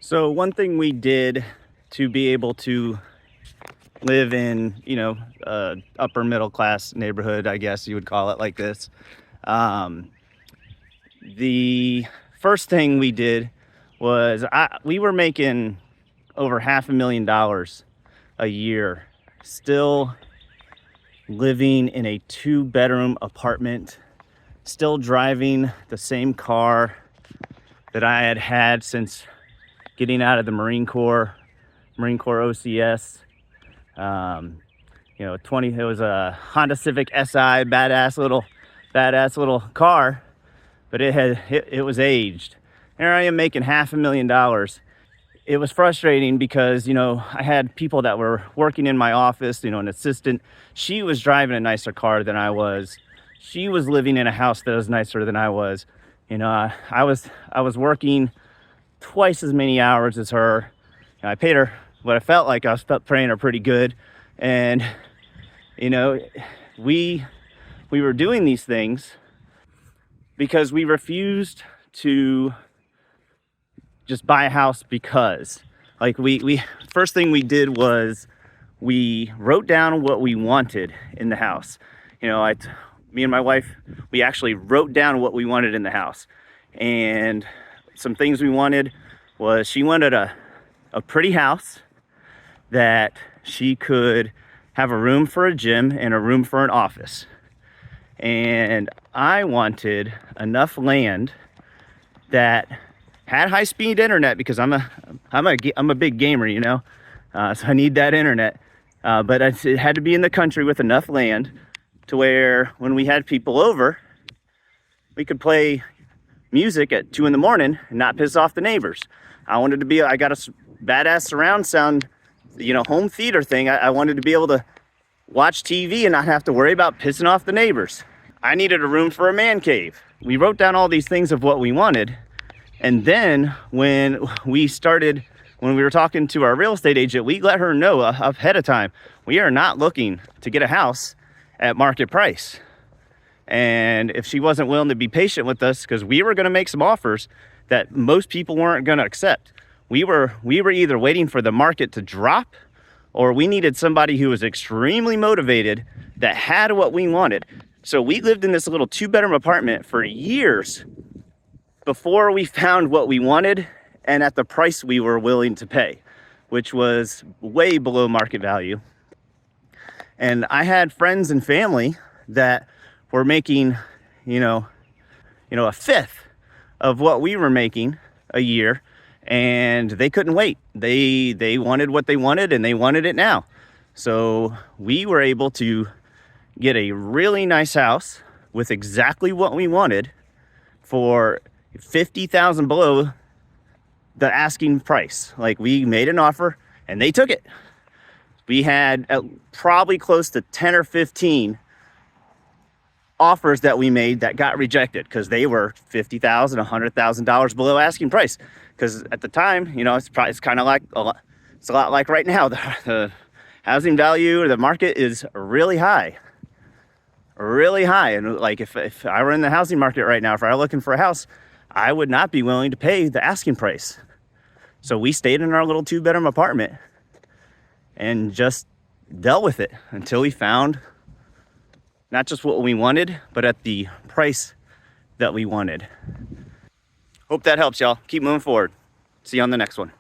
So one thing we did to be able to live in, upper middle class neighborhood, I guess you would call it like this. Um, the first thing we did was we were making over $500,000 a year, still living in a 2-bedroom apartment, still driving the same car that I had had since getting out of the Marine Corps OCS. It was a Honda Civic SI, badass little car, but it was aged. Here I am making $500,000. It was frustrating because, I had people that were working in my office, an assistant. She was driving a nicer car than I was. She was living in a house that was nicer than I was. I was working twice as many hours as her. I paid her what I felt like I was paying her pretty good. And, we were doing these things because we refused to just buy a house because, we first thing we did was we wrote down what we wanted in the house. Me and my wife, we actually wrote down what we wanted in the house. And some things we wanted was she wanted a pretty house that she could have a room for a gym and a room for an office. And I wanted enough land that had high-speed internet because I'm a big gamer, so I need that internet. But it had to be in the country with enough land to where when we had people over, we could play music at 2 a.m. and not piss off the neighbors. I got a badass surround sound, home theater thing. I wanted to be able to watch TV and not have to worry about pissing off the neighbors. I needed a room for a man cave. We wrote down all these things of what we wanted. And then when we were talking to our real estate agent, we let her know ahead of time, we are not looking to get a house at market price. And if she wasn't willing to be patient with us, because we were going to make some offers that most people weren't going to accept, we were either waiting for the market to drop, or we needed somebody who was extremely motivated that had what we wanted. So we lived in this little 2-bedroom apartment for years before we found what we wanted and at the price we were willing to pay, which was way below market value. And I had friends and family that were making, a fifth of what we were making a year, and they couldn't wait. They wanted what they wanted, and they wanted it now. So we were able to get a really nice house with exactly what we wanted for $50,000 below the asking price. We made an offer and they took it. We had probably close to 10 or 15 offers that we made that got rejected because they were $50,000, $100,000 below asking price. Because at the time, it's kind of like it's a lot like right now. The housing value or the market is really high. And if I were in the housing market right now, if I were looking for a house, I would not be willing to pay the asking price. So we stayed in our little 2-bedroom apartment and just dealt with it until we found not just what we wanted, but at the price that we wanted. Hope that helps, y'all. Keep moving forward. See you on the next one.